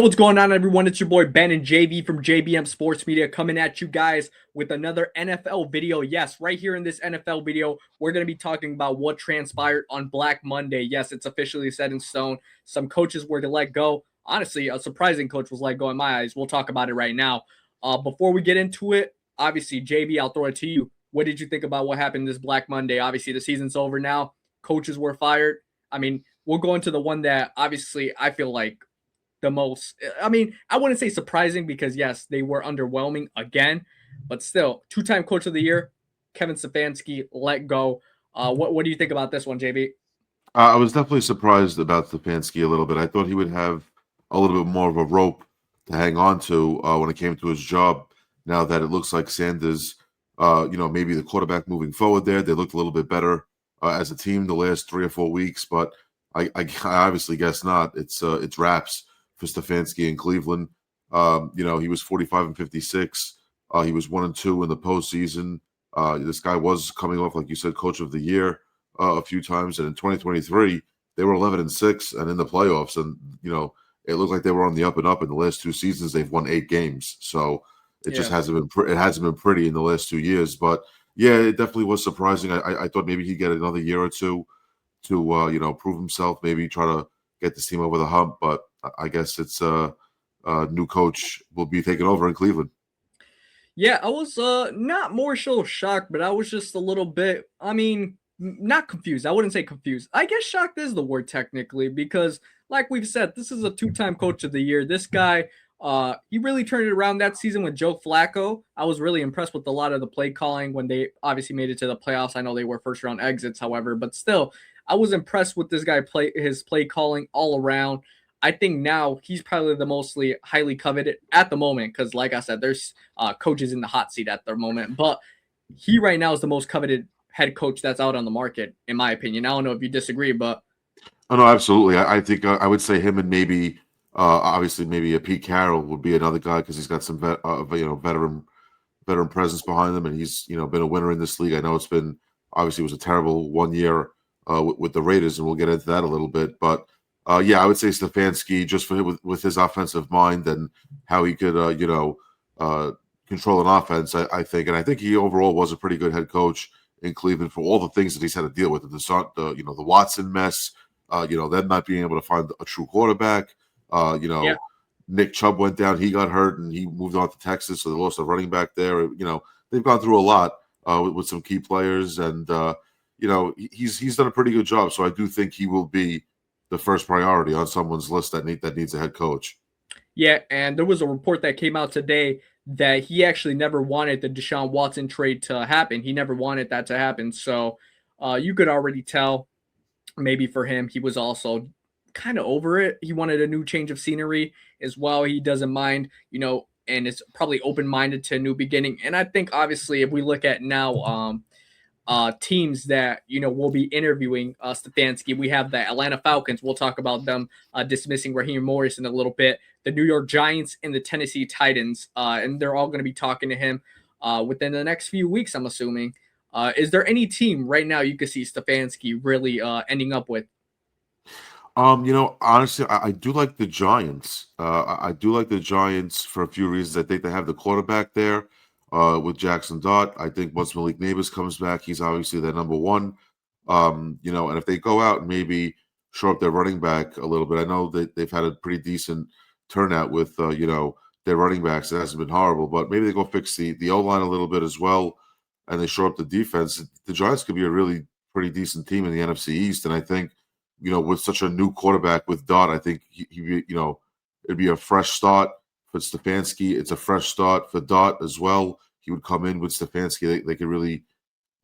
What's going on, everyone? It's your boy Ben and JV from JBM Sports Media coming at you guys with another NFL video. Yes, right here in this NFL video, we're going to be talking about what transpired on Black Monday. Yes, it's officially set in stone. Some coaches were to let go. Honestly, a surprising coach was let go in my eyes. We'll talk about it right now. Before we get into it, obviously, JV, I'll throw it to you. What did you think about what happened this Black Monday? Obviously, the season's over now. Coaches were fired. I mean, we'll go into the one that obviously I feel like the most. I mean, I wouldn't say surprising because yes, they were underwhelming again, but still, two-time coach of the year, Kevin Stefanski let go. What do you think about this one, JB? I was definitely surprised about Stefanski a little bit. I thought he would have a little bit more of a rope to hang on to when it came to his job. Now that it looks like Sanders, maybe the quarterback moving forward there, they looked a little bit better as a team the last 3 or 4 weeks. But I obviously guess not. It's wraps for Stefanski in Cleveland. He was 45-56. He was 1-2 in the postseason. This guy was coming off, like you said, coach of the year a few times, and in 2023 they were 11-6 and in the playoffs, and it looked like they were on the up and up. In the last 2 seasons, they've won 8 games, so it just Yeah. hasn't been it hasn't been pretty in the last 2 years. But yeah, it definitely was surprising. I thought maybe he'd get another year or two to prove himself, maybe try to get this team over the hump. But I guess it's a new coach will be taking over in Cleveland. Yeah, I was not more so shocked, but I was just a little bit, I mean, not confused. I wouldn't say confused. I guess shocked is the word technically because like we've said, this is a two-time coach of the year. This guy he really turned it around that season with Joe Flacco. I was really impressed with a lot of the play calling when they obviously made it to the playoffs. I know they were first round exits, however, but still I was impressed with this guy his play calling all around. I think now he's probably the mostly highly coveted at the moment because, like I said, there's coaches in the hot seat at the moment. But he right now is the most coveted head coach that's out on the market, in my opinion. I don't know if you disagree, but Oh no, absolutely. I think I would say him and maybe obviously maybe a Pete Carroll would be another guy because he's got some veteran presence behind him, and he's been a winner in this league. I know it's been obviously it was a terrible 1 year with the Raiders, and we'll get into that a little bit. But yeah, I would say Stefanski just for with his offensive mind and how he could control an offense. I think, and I think he overall was a pretty good head coach in Cleveland for all the things that he's had to deal with the Watson mess. Them not being able to find a true quarterback. yeah, Nick Chubb went down; he got hurt, and he moved on to Texas, so they lost a running back there. They've gone through a lot with some key players, and he's done a pretty good job. So I do think he will be the first priority on someone's list that needs a head coach. yeah. And there was a report that came out today that he actually never wanted the Deshaun Watson trade to happen. He never wanted that to happen. So you could already tell maybe for him, he was also kind of over it. He wanted a new change of scenery as well. He doesn't mind, and is probably open minded to a new beginning. And I think obviously, if we look at now, teams that will be interviewing Stefanski, we have the Atlanta Falcons. We'll talk about them dismissing Raheem Morris in a little bit. The New York Giants and the Tennessee Titans, and they're all going to be talking to him within the next few weeks, I'm assuming. Is there any team right now you could see Stefanski really ending up with? Honestly, I do like the Giants. I do like the Giants for a few reasons. I think they have the quarterback there with Jackson Dart. I think once Malik Neighbors comes back, he's obviously their number one. And if they go out and maybe show up their running back a little bit, I know that they've had a pretty decent turnout with their running backs. It hasn't been horrible, but maybe they go fix the O line a little bit as well, and they show up the defense. The Giants could be a really pretty decent team in the NFC East, and I think with such a new quarterback with Dodd, I think it'd be a fresh start for Stefanski. It's a fresh start for Dodd as well. He would come in with Stefanski. They could really,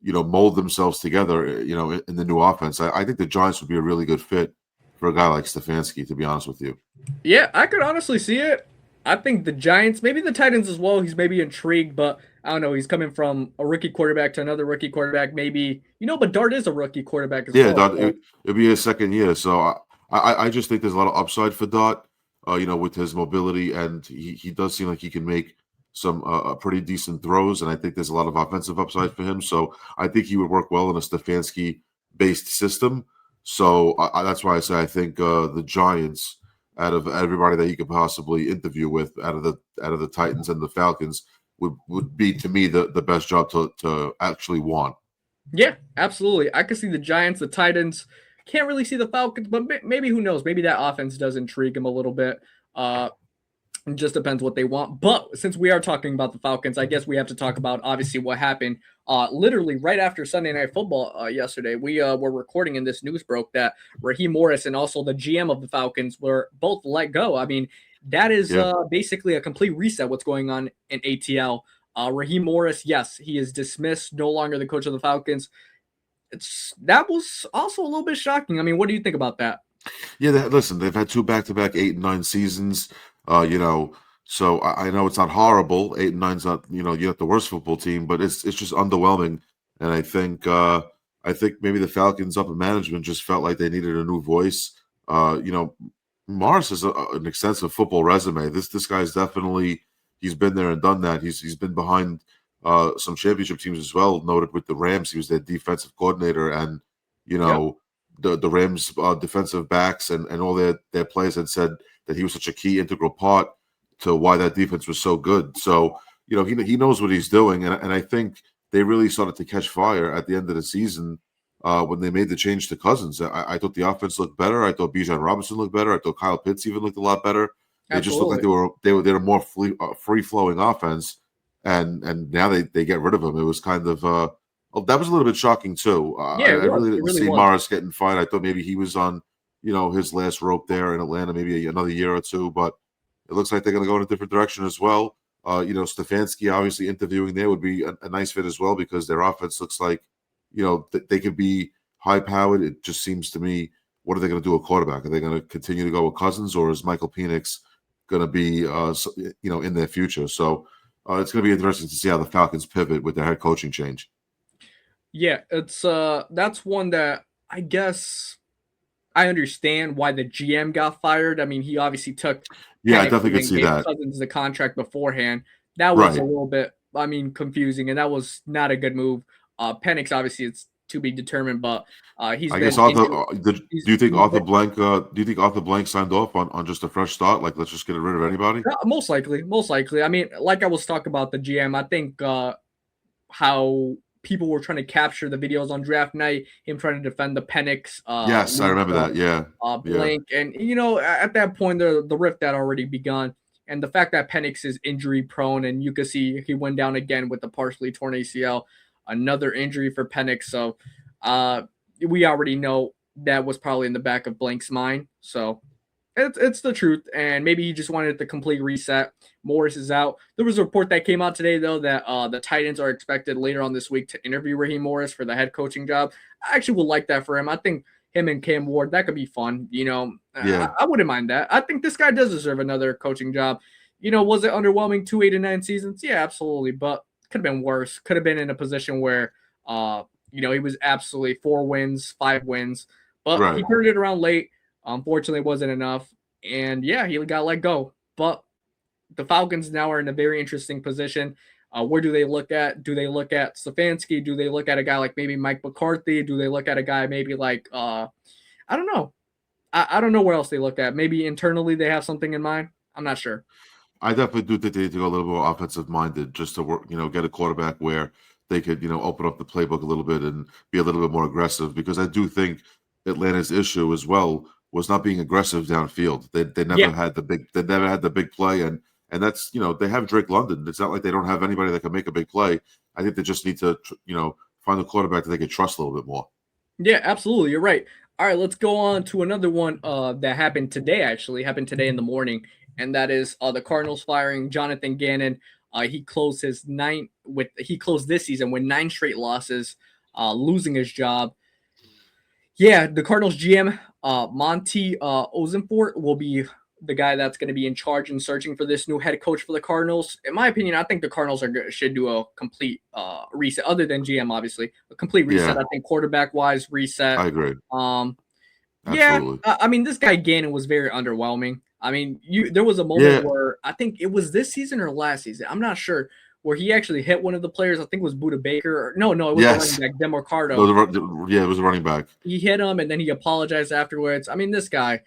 mold themselves together, in the new offense. I think the Giants would be a really good fit for a guy like Stefanski, to be honest with you. Yeah, I could honestly see it. I think the Giants, maybe the Titans as well. He's maybe intrigued, but I don't know. He's coming from a rookie quarterback to another rookie quarterback. Maybe but Dart is a rookie quarterback as Yeah, well. Dodd, So it'll be his second year, so I just think there's a lot of upside for Dot, with his mobility, and he does seem like he can make some pretty decent throws, and I think there's a lot of offensive upside for him. So I think he would work well in a Stefanski based system. So that's why I say I think the Giants. out of everybody that he could possibly interview with out of the Titans and the Falcons would be to me the best job to actually want. Yeah, absolutely. I could see the Giants, the Titans. Can't really see the Falcons, but maybe who knows? Maybe that offense does intrigue him a little bit. It just depends what they want. But since we are talking about the Falcons, I guess we have to talk about obviously what happened literally right after Sunday Night Football yesterday. We were recording and this news broke that Raheem Morris and also the GM of the Falcons were both let go. I mean, that is basically a complete reset what's going on in ATL. Raheem Morris, yes, he is dismissed, no longer the coach of the Falcons. That was also a little bit shocking. I mean, what do you think about that? Yeah, listen, they've had 2 back-to-back 8 and 9 seasons. So I know it's not horrible. 8 and 9's not, you're not the worst football team, but it's just underwhelming. And I think maybe the Falcons upper management just felt like they needed a new voice. Morris has an extensive football resume. This guy's definitely he's been there and done that. He's been behind some championship teams as well. Noted with the Rams, he was their defensive coordinator, and the Rams defensive backs and all their players had said that he was such a key integral part to why that defense was so good. So he knows what he's doing, and I think they really started to catch fire at the end of the season when they made the change to Cousins. I thought the offense looked better. I thought Bijan Robinson looked better. I thought Kyle Pitts even looked a lot better. They just looked like they were a more free flowing offense, and now they get rid of him. It was kind of that was a little bit shocking too. I really didn't see Morris getting fired. I thought maybe he was on his last rope there in Atlanta, maybe another year or two, but it looks like they're going to go in a different direction as well. Stefanski obviously interviewing there would be a nice fit as well because their offense looks like they could be high powered. It just seems to me, what are they going to do at quarterback? Are they going to continue to go with Cousins, or is Michael Penix going to be in their future? So it's going to be interesting to see how the Falcons pivot with their head coaching change. Yeah, it's that's one that I guess I understand why the GM got fired. I mean, he obviously took I definitely could see that Cousins the contract beforehand. That was a little bit, confusing, and that was not a good move. Penix, obviously, it's to be determined, but he's. I guess Arthur. Do you think Arthur Blank? Do you think Arthur Blank signed off on just a fresh start? Like, let's just get rid of anybody. Most likely. I mean, like I was talking about the GM. I think how people were trying to capture the videos on draft night, him trying to defend the Penix. Yes, I remember that. Yeah. Blank, and at that point, the rift had already begun. And the fact that Penix is injury prone, and you could see he went down again with the partially torn ACL, another injury for Penix. So we already know that was probably in the back of Blank's mind. So it's the truth. And maybe he just wanted the complete reset. Morris is out. There was a report that came out today, though, that the Titans are expected later on this week to interview Raheem Morris for the head coaching job. I actually would like that for him. I think him and Cam Ward, that could be fun. I wouldn't mind that. I think this guy does deserve another coaching job. Was it underwhelming 2 8-9 seasons? Yeah, absolutely. But could have been worse. Could have been in a position where, he was absolutely 4 wins, 5 wins. But he turned it around late. Unfortunately, it wasn't enough. And, he got let go. But the Falcons now are in a very interesting position. Where do they look at? Do they look at Stefanski? Do they look at a guy like maybe Mike McCarthy? Do they look at a guy maybe like I don't know. I don't know where else they look at. Maybe internally they have something in mind. I'm not sure. I definitely do think they need to go a little more offensive minded just to work, get a quarterback where they could, open up the playbook a little bit and be a little bit more aggressive, because I do think Atlanta's issue as well was not being aggressive downfield. They never had the big play, and that's, they have Drake London. It's not like they don't have anybody that can make a big play. I think they just need to, find a quarterback that they can trust a little bit more. Yeah, absolutely. You're right. All right, let's go on to another one that happened today in the morning, and that is the Cardinals firing Jonathan Gannon. He closed this season with 9 straight losses, losing his job. Yeah, the Cardinals GM, Monty Ossenfort, will be the guy that's going to be in charge and searching for this new head coach for the Cardinals. In my opinion, I think the Cardinals should do a complete reset, other than GM, obviously. A complete reset. Yeah. I think quarterback-wise, reset. I agree. Yeah, I mean, this guy Gannon was very underwhelming. I mean, there was a moment where I think it was this season or last season, I'm not sure, where he actually hit one of the players. I think it was Budda Baker. No, it was the running back, Demarcado. It was a running back. He hit him, and then he apologized afterwards. I mean, this guy,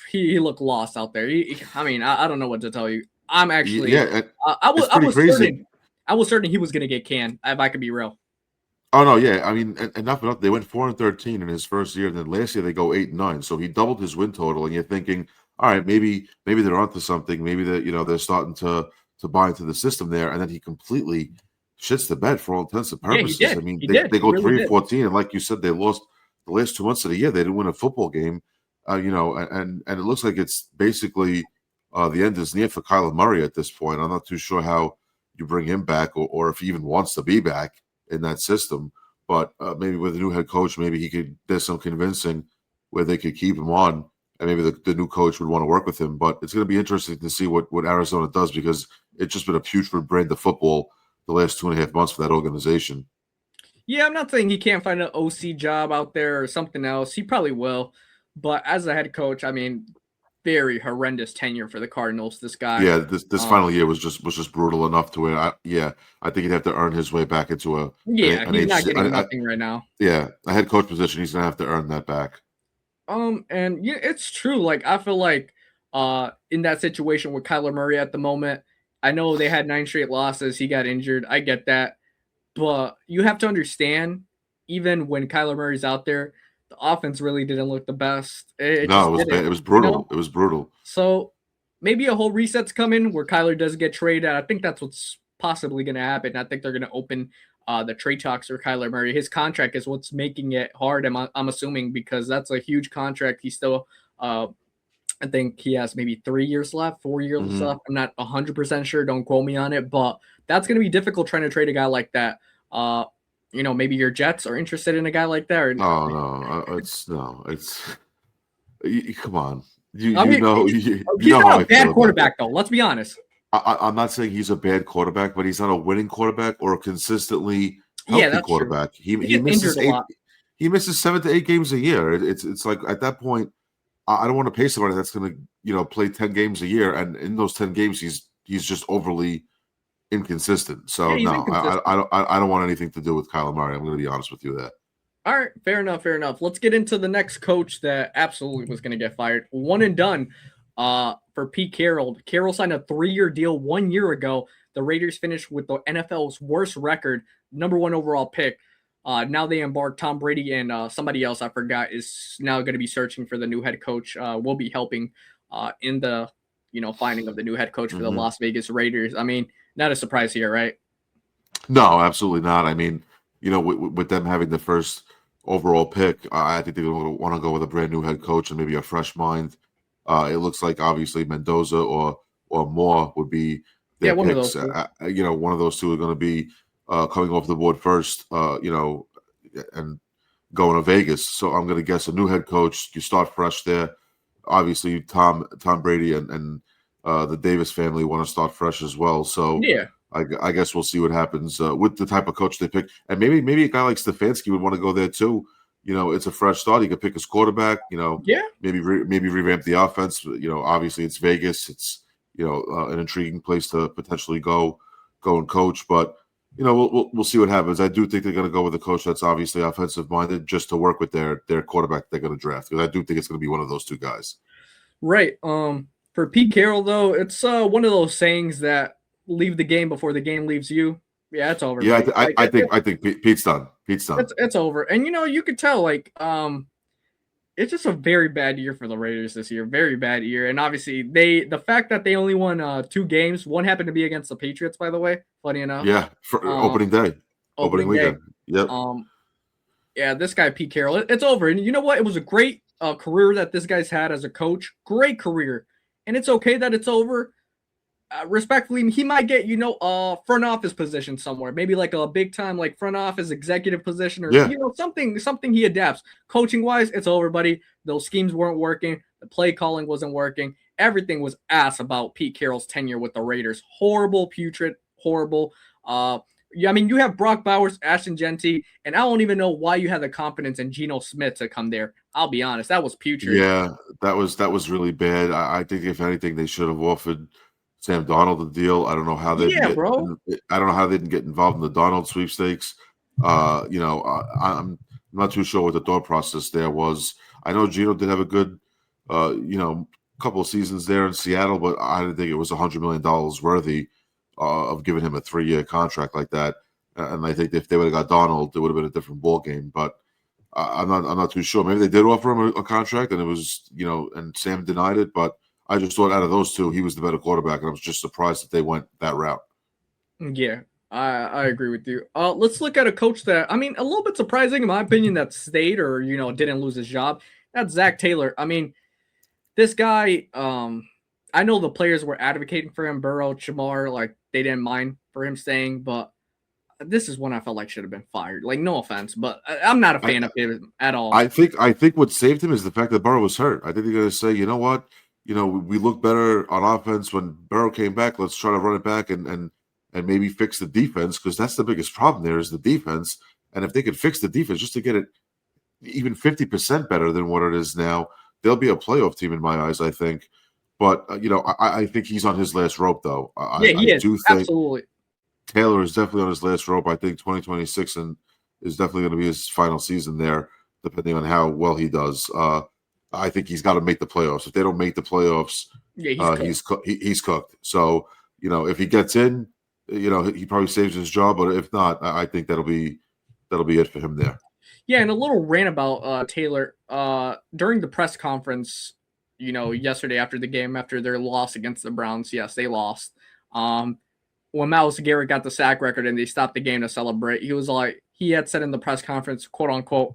he looked lost out there. I mean, I don't know what to tell you. I'm actually, Yeah, it's I pretty was crazy. certain, I was certain he was gonna get canned. If I could be real. Oh no, yeah. I mean, enough enough. They went 4-13 in his first year, and then last year they go 8-9. So he doubled his win total, and you're thinking, all right, maybe they're onto something. Maybe they're starting to buy into the system there, and then he completely shits the bed for all intents and Yeah, he purposes. I did. mean, He they, did. they He go really 3 and did. 14, and like you said, they lost the last 2 months of the year. They didn't win a football game, and it looks like it's basically the end is near for Kyler Murray at this point. I'm not too sure how you bring him back, or if he even wants to be back in that system. But maybe with a new head coach, maybe there's some convincing where they could keep him on, and maybe the new coach would want to work with him. But it's going to be interesting to see what Arizona does, because it's just been a putrid brand of football the last 2.5 months for that organization. Yeah, I'm not saying he can't find an OC job out there or something else. He probably will. But as a head coach, I mean, very horrendous tenure for the Cardinals. This guy. Yeah, this final year was just brutal enough to where I think he'd have to earn his way back into Yeah, an he's not HC, getting nothing right now. yeah, a head coach position. He's gonna have to earn that back. And yeah, it's true. Like I feel like in that situation with Kyler Murray at the moment, I know they had 9 straight losses. He got injured. I get that. But you have to understand, even when Kyler Murray's out there, the offense really didn't look the best. It No, just it was bad. didn't, It was you know? brutal. It was brutal. So maybe a whole reset's coming where Kyler does get traded. I think that's what's possibly going to happen. I think they're going to open the trade talks for Kyler Murray. His contract is what's making it hard. I'm assuming because that's a huge contract. He's still, I think he has maybe 3 years left, 4 years Hmm. left. I'm not 100% sure. Don't quote me on it, but that's going to be difficult trying to trade a guy like that. Uh, maybe your Jets are interested in a guy like that. Or, Oh no, it's come on. You I you mean, know you he's know how not I a bad feel about it. quarterback, though. Let's be honest. I'm not saying he's a bad quarterback, but he's not a winning quarterback or a consistently Yeah, healthy that's true. quarterback. He He he gets misses injured a eight. lot. He misses 7 to 8 games a year. It's like at that point, I don't want to pay somebody that's going to play 10 games a year, and in those 10 games, he's just overly inconsistent. Yeah, So he's no, inconsistent. I don't want anything to do with Kyler Murray. I'm going to be honest with you there. All right, fair enough, fair enough. Let's get into the next coach that absolutely was going to get fired. One and done for Pete Carroll. Carroll signed a 3-year deal 1 year ago. The Raiders finished with the NFL's worst record, #1 overall pick. Now they embark Tom Brady and somebody else I forgot is now going to be searching for the new head coach. Will be helping in the finding of the new head coach for the Hmm. Las Vegas Raiders. I mean, not a surprise here, right? No, absolutely not. I mean, with them having the first overall pick, I think they're going to want to go with a brand new head coach and maybe a fresh mind. It looks like obviously Mendoza or Moore would be Yeah, their one of those picks. two. One of those two are going to be coming off the board first. And going to Vegas. So I'm going to guess a new head coach. You start fresh there. Obviously, Tom Brady and the Davis family want to start fresh as well. So Yeah, I guess we'll see what happens with the type of coach they pick, and maybe a guy like Stefanski would want to go there too. It's a fresh start. He could pick his quarterback. yeah. Maybe revamp the offense. Obviously it's Vegas. It's an intriguing place to potentially go and coach. But we'll see what happens. I do think they're going to go with a coach that's obviously offensive minded, just to work with their quarterback they're going to draft. Because I do think it's going to be one of those two guys. Right. For Pete Carroll though, it's one of those sayings that leave the game before the game leaves you. Yeah, it's over, Yeah, buddy. Like I think Pete's done. Pete's done. it's over. And you could tell like it's just a very bad year for the Raiders this year. Very bad year. And obviously the fact that they only won 2 games, one happened to be against the Patriots, by the way, funny enough. Yeah, for Um opening day, opening opening day. weekend. Yep. Yeah, this guy Pete Carroll, it's over. And you know what? It was a great career that this guy's had as a coach. Great career. And it's okay that it's over. Respectfully, he might get front office position somewhere, maybe like a big time like front office executive position, or Yeah. something he adapts. Coaching wise, it's over, buddy. Those schemes weren't working. The play calling wasn't working. Everything was ass about Pete Carroll's tenure with the Raiders. Horrible, putrid, horrible. Yeah, I mean, you have Brock Bowers, Ashton Genty, and I don't even know why you had the confidence in Geno Smith to come there. I'll be honest, that was putrid. Yeah, that was really bad. I think if anything, they should have offered Sam Donald the deal. I don't know how they didn't Yeah, bro. I don't know how they didn't get involved in the Donald sweepstakes. I'm not too sure what the thought process there was. I know Gino did have a good a couple of seasons there in Seattle, but I didn't think it was $100 million worthy of giving him a 3-year contract like that. And I think if they would have got Donald, it would have been a different ball game. But I'm not too sure. Maybe they did offer him a contract, and it was and Sam denied it. But I just thought out of those two, he was the better quarterback, and I was just surprised that they went that route. Yeah, I agree with you. Let's look at a coach that, I mean, a little bit surprising in my opinion, that stayed or didn't lose his job. That's Zach Taylor. I mean, this guy, I know the players were advocating for him, Burrow, Chamar, like they didn't mind for him staying, but this is one I felt like should have been fired. Like, no offense, but I'm not a fan of him at all. I think what saved him is the fact that Burrow was hurt. I think they're going to say, you know what, we look better on offense when Burrow came back. Let's try to run it back and maybe fix the defense, because that's the biggest problem there is the defense. And if they could fix the defense just to get it even 50% better than what it is now, they'll be a playoff team in my eyes, I think. But, I think he's on his last rope, though. He is. Do think Absolutely. Taylor is definitely on his last rope. I think 2026 is definitely going to be his final season there, depending on how well he does. I think he's got to make the playoffs. If they don't make the playoffs, he's cooked. So, if he gets in, he probably saves his job. But if not, I think that'll be it for him there. Yeah, and a little rant about Taylor during the press conference, yesterday after the game, after their loss against the Browns. Yes, they lost. When Myles Garrett got the sack record and they stopped the game to celebrate, he had said in the press conference, quote unquote,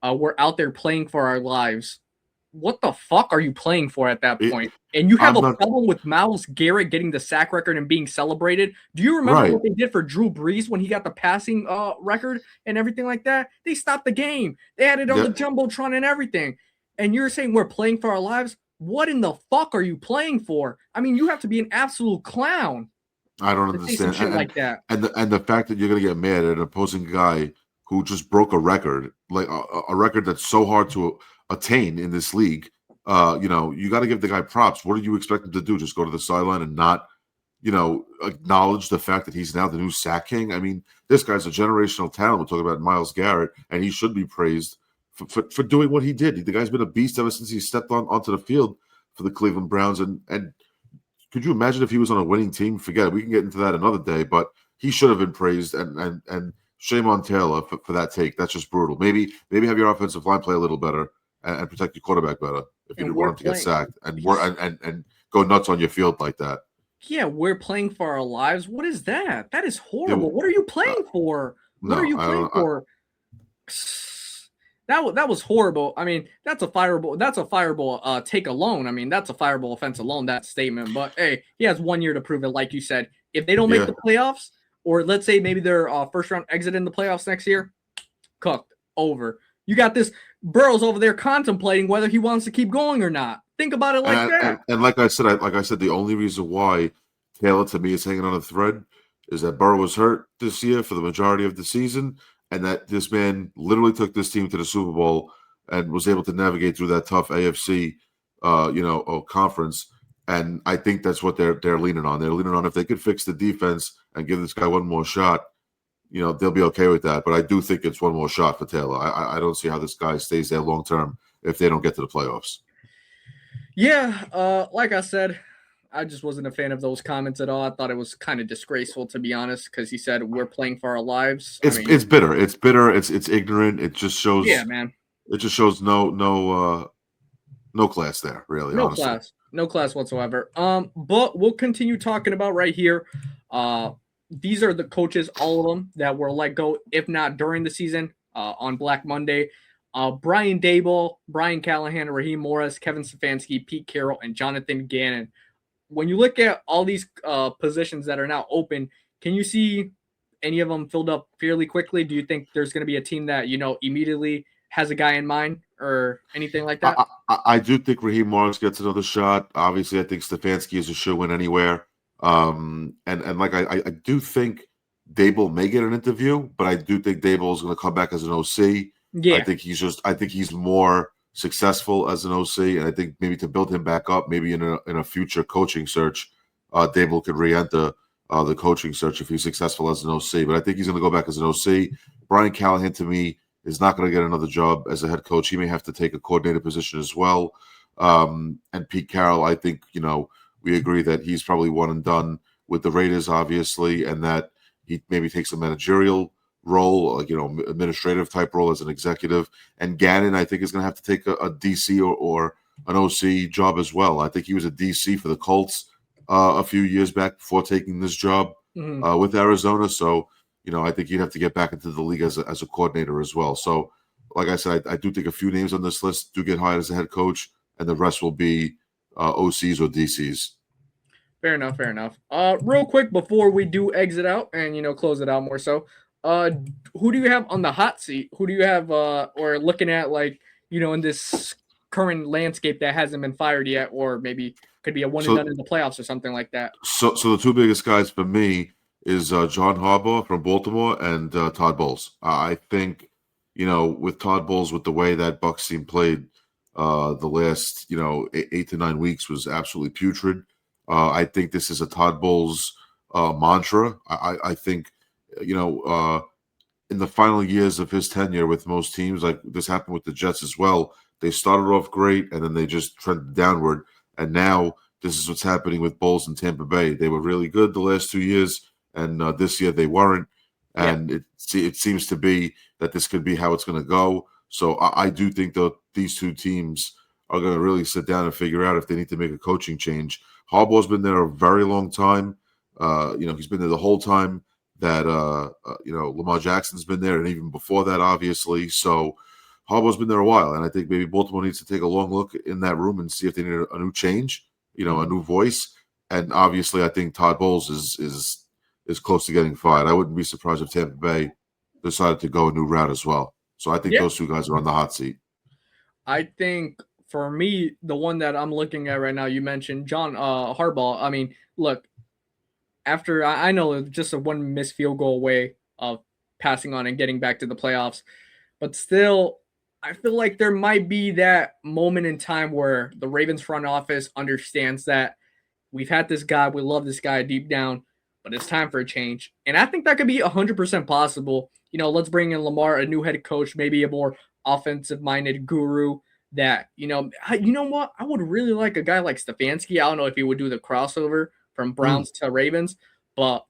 we're out there playing for our lives. What the fuck are you playing for at that point? And you have problem with Myles Garrett getting the sack record and being celebrated? Do you remember what they did for Drew Brees when he got the passing record and everything like that? They stopped the game. They had it on the Jumbotron and everything. And you're saying we're playing for our lives? What in the fuck are you playing for? I mean, you have to be an absolute clown. I don't understand. Shit like that. And the fact that you're going to get mad at an opposing guy who just broke a record, like a record that's so hard to attain in this league, you got to give the guy props. What do you expect him to do? Just go to the sideline and not, acknowledge the fact that he's now the new sack king? I mean, this guy's a generational talent. We're talking about Myles Garrett, and he should be praised for doing what he did. The guy's been a beast ever since he stepped onto the field for the Cleveland Browns. And could you imagine if he was on a winning team? Forget it. We can get into that another day, but he should have been praised, and shame on Taylor for that take. That's just brutal. Maybe have your offensive line play a little better and protect your quarterback better if you didn't want him to get sacked and go nuts on your field like that. Yeah, we're playing for our lives. What is that? That is horrible. What are you playing for? What are you playing for? That was horrible. I mean, that's a fireable take alone. I mean, that's a fireable offense alone, that statement. But hey, he has 1 year to prove it. Like you said, if they don't make the playoffs, or let's say maybe their first round exit in the playoffs next year, cooked, over. You got this Burrow's over there contemplating whether he wants to keep going or not. Think about it like that. And like I said, the only reason why Taylor to me is hanging on a thread is that Burrow was hurt this year for the majority of the season, and that this man literally took this team to the Super Bowl and was able to navigate through that tough AFC, conference. And I think that's what they're leaning on. They're leaning on if they could fix the defense and give this guy one more shot, they'll be okay with that. But I do think it's one more shot for Taylor. I don't see how this guy stays there long term if they don't get to the playoffs. Yeah, like I said, I just wasn't a fan of those comments at all. I thought it was kind of disgraceful, to be honest, because he said we're playing for our lives. It's bitter. It's bitter. It's ignorant. It just shows. Yeah, man. It just shows no class there, really. Honestly. No class whatsoever. But we'll continue talking about right here. These are the coaches, all of them, that were let go, if not during the season, on Black Monday. Brian Daboll, Brian Callahan, Raheem Morris, Kevin Stefanski, Pete Carroll, and Jonathan Gannon. When you look at all these positions that are now open, can you see any of them filled up fairly quickly? Do you think there's going to be a team that, immediately has a guy in mind or anything like that? I do think Raheem Morris gets another shot. Obviously, I think Stefanski is a shoe-in anywhere. And like I do think Daboll may get an interview, but I do think Daboll is going to come back as an OC. Yeah, I think he's more successful as an OC, and I think maybe to build him back up, maybe in a future coaching search, Daboll could re-enter the coaching search if he's successful as an OC. But I think he's going to go back as an OC. Brian Callahan, to me, is not going to get another job as a head coach. He may have to take a coordinator position as well. And Pete Carroll, I think, we agree that he's probably one and done with the Raiders, obviously, and that he maybe takes a managerial role, like, administrative type role as an executive. And Gannon, I think, is going to have to take a DC or an OC job as well. I think he was a DC for the Colts a few years back before taking this job with Arizona. So, I think he'd have to get back into the league as a coordinator as well. So, like I said, I do think a few names on this list do get hired as a head coach, and the rest will be OCs or DCs. Fair enough. Fair enough. Real quick before we do exit out and close it out more so, who do you have on the hot seat? Who do you have or looking at, like, in this current landscape that hasn't been fired yet, or maybe could be a one and done in the playoffs or something like that? So the two biggest guys for me is John Harbaugh from Baltimore and Todd Bowles. I think, with Todd Bowles, with the way that Bucs team played the last 8 to 9 weeks was absolutely putrid. I think this is a Todd Bowles mantra. I think, in the final years of his tenure with most teams, like this happened with the Jets as well, they started off great and then they just trended downward. And now this is what's happening with Bowles in Tampa Bay. They were really good the last 2 years, and this year they weren't. And it seems to be that this could be how it's going to go. So I do think that these two teams are going to really sit down and figure out if they need to make a coaching change. Harbaugh's been there a very long time. He's been there the whole time that Lamar Jackson's been there, and even before that, obviously. So Harbaugh's been there a while, and I think maybe Baltimore needs to take a long look in that room and see if they need a new change, a new voice. And obviously, I think Todd Bowles is close to getting fired. I wouldn't be surprised if Tampa Bay decided to go a new route as well. So I think those two guys are on the hot seat. I think for me, the one that I'm looking at right now, you mentioned John Harbaugh. I mean, look, after I know just a one missed field goal away of passing on and getting back to the playoffs, but still, I feel like there might be that moment in time where the Ravens front office understands that we've had this guy, we love this guy deep down, but it's time for a change. And I think that could be 100% possible. Let's bring in Lamar, a new head coach, maybe a more offensive-minded guru that, you know what? I would really like a guy like Stefanski. I don't know if he would do the crossover from Browns to Ravens, but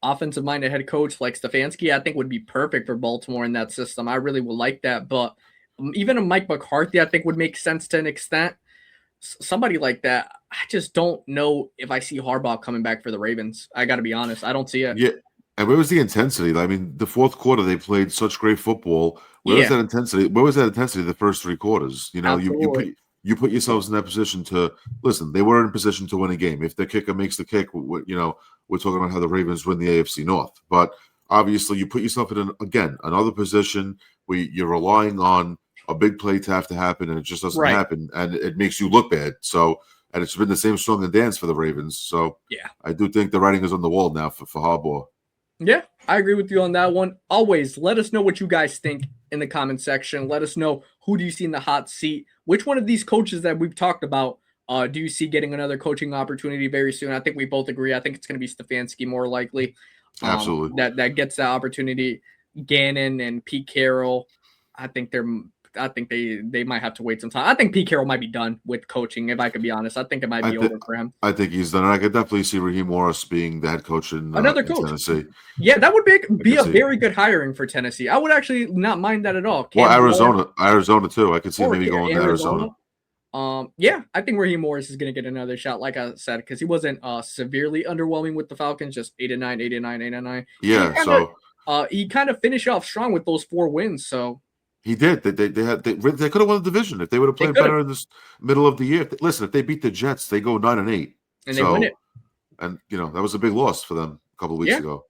offensive-minded head coach like Stefanski, I think would be perfect for Baltimore in that system. I really would like that. But even a Mike McCarthy, I think, would make sense to an extent. Somebody like that, I just don't know if I see Harbaugh coming back for the Ravens. I got to be honest. I don't see it. Yeah. And where was the intensity? I mean, the fourth quarter, they played such great football. Where was that intensity? Where was that intensity the first three quarters? You put yourselves in that position to listen. They were in position to win a game. If the kicker makes the kick, we're talking about how the Ravens win the AFC North. But obviously, you put yourself in another position where you're relying on a big play to have to happen, and it just doesn't happen, and it makes you look bad. So, and it's been the same song and dance for the Ravens. So, I do think the writing is on the wall now for Harbaugh. Yeah, I agree with you on that one. Always let us know what you guys think in the comment section. Let us know, who do you see in the hot seat? Which one of these coaches that we've talked about do you see getting another coaching opportunity very soon? I think we both agree. I think it's going to be Stefanski more likely. Absolutely. That gets that opportunity. Gannon and Pete Carroll, I think they might have to wait some time. I think Pete Carroll might be done with coaching, if I could be honest. I think it might be over for him. I think he's done. And I could definitely see Raheem Morris being the head coach in Tennessee. Yeah, that would be a very good hiring for Tennessee. I would actually not mind that at all. Well, Arizona too. I could see maybe going to Arizona. Yeah, I think Raheem Morris is going to get another shot, like I said, because he wasn't severely underwhelming with the Falcons, just 8-9. Yeah, he kind of finished off strong with those 4 wins, so. He did. They could have won the division if they would have played better in this middle of the year. Listen, if they beat the Jets, they go 9-8, and they win it. And that was a big loss for them a couple of weeks ago.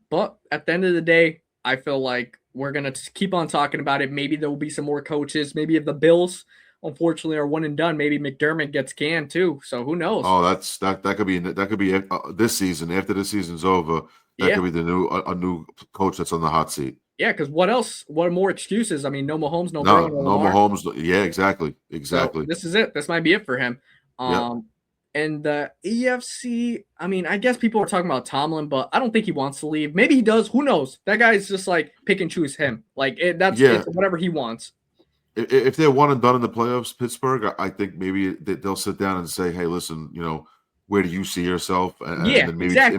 But at the end of the day, I feel like we're gonna keep on talking about it. Maybe there will be some more coaches. Maybe if the Bills, unfortunately, are one and done, maybe McDermott gets canned too. So who knows? Oh, that could be this season. After this season's over, that could be a new coach that's on the hot seat. Yeah, because what else? What more excuses? I mean, no Mahomes, no Mahomes. Yeah, exactly. So this is it. This might be it for him. And the EFC, I mean, I guess people are talking about Tomlin, but I don't think he wants to leave. Maybe he does. Who knows? That guy's just like pick and choose him. Like it's whatever he wants. if they're one and done in the playoffs, Pittsburgh, I think maybe they'll sit down and say, "Hey, listen, where do you see yourself?" And Yeah, then exactly.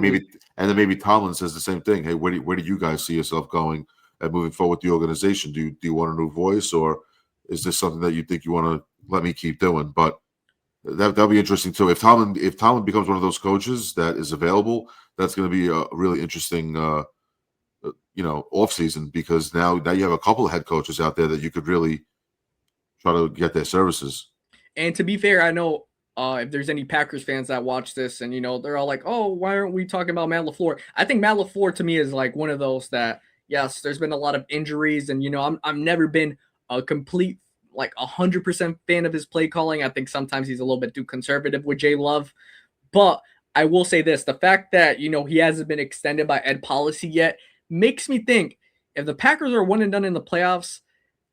maybe Tomlin says the same thing. Hey, where do you guys see yourself going and moving forward with the organization? Do you want a new voice, or is this something that you think you want to let me keep doing? But that'll be interesting too. If Tomlin becomes one of those coaches that is available, that's going to be a really interesting off season, because now you have a couple of head coaches out there that you could really try to get their services. And to be fair, I know if there's any Packers fans that watch this and they're all like, "Oh, why aren't we talking about Matt LaFleur?" I think Matt LaFleur to me is like one of those that, yes, there's been a lot of injuries, and I've never been a complete, like, 100% fan of his play calling. I think sometimes he's a little bit too conservative with Jay Love, but I will say this: the fact that he hasn't been extended by Ed Policy yet makes me think if the Packers are one and done in the playoffs,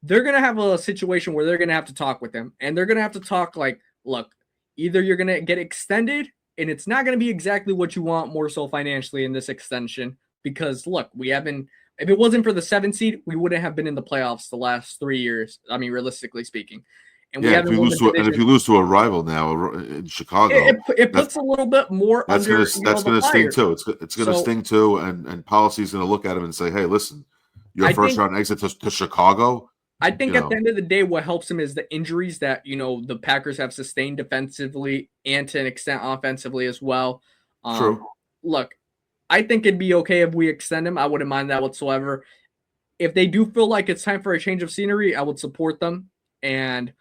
they're going to have a situation where they're going to have to talk with him, and they're going to have to talk like, look, either you're going to get extended and it's not going to be exactly what you want, more so financially, in this extension, because look, we haven't, if it wasn't for the 7 seed, we wouldn't have been in the playoffs the last 3 years. I mean, realistically speaking. And we Yeah, haven't won the division. if you lose to a rival now in Chicago, it puts a little bit more under that's going to sting too. It's going to sting too, and policy is going to look at him and say, "Hey, listen, your first round exit to Chicago." I think at the end of the day, what helps him is the injuries that the Packers have sustained defensively and to an extent offensively as well. True. Look, I think it'd be okay if we extend him. I wouldn't mind that whatsoever. If they do feel like it's time for a change of scenery, I would support them. And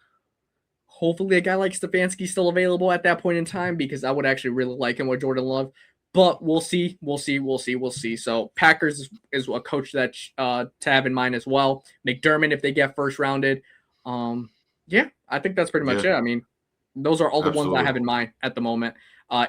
hopefully a guy like Stefanski's still available at that point in time, because I would actually really like him with Jordan Love. But we'll see. So Packers is a coach that to have in mind as well. McDermott, if they get first rounded. Yeah, I think that's pretty much it. I mean, those are all the ones I have in mind at the moment.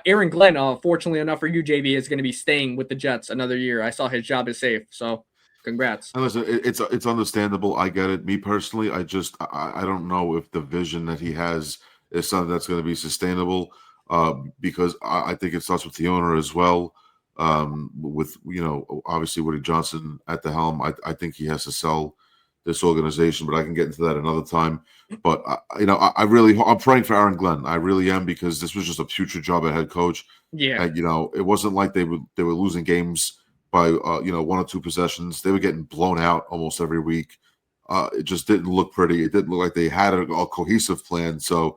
Aaron Glenn, fortunately enough for you, JV, is going to be staying with the Jets another year. I saw his job is safe. So congrats. And listen, it's understandable. I get it. Me personally, I don't know if the vision that he has is something that's going to be sustainable. Because I think it starts with the owner as well. With obviously Woody Johnson at the helm, I think he has to sell this organization, but I can get into that another time. But I'm praying for Aaron Glenn. I really am, because this was just a future job at head coach. Yeah, and it wasn't like they were losing games by 1 or 2 possessions. They were getting blown out almost every week. It just didn't look pretty. It didn't look like they had a cohesive plan. So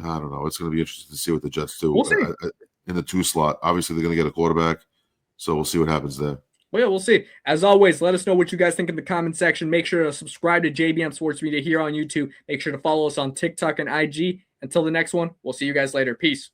I don't know. It's going to be interesting to see what the Jets do in the 2 slot. Obviously, they're going to get a quarterback, so we'll see what happens there. Well, yeah, we'll see. As always, let us know what you guys think in the comment section. Make sure to subscribe to JBM Sports Media here on YouTube. Make sure to follow us on TikTok and IG. Until the next one, we'll see you guys later. Peace.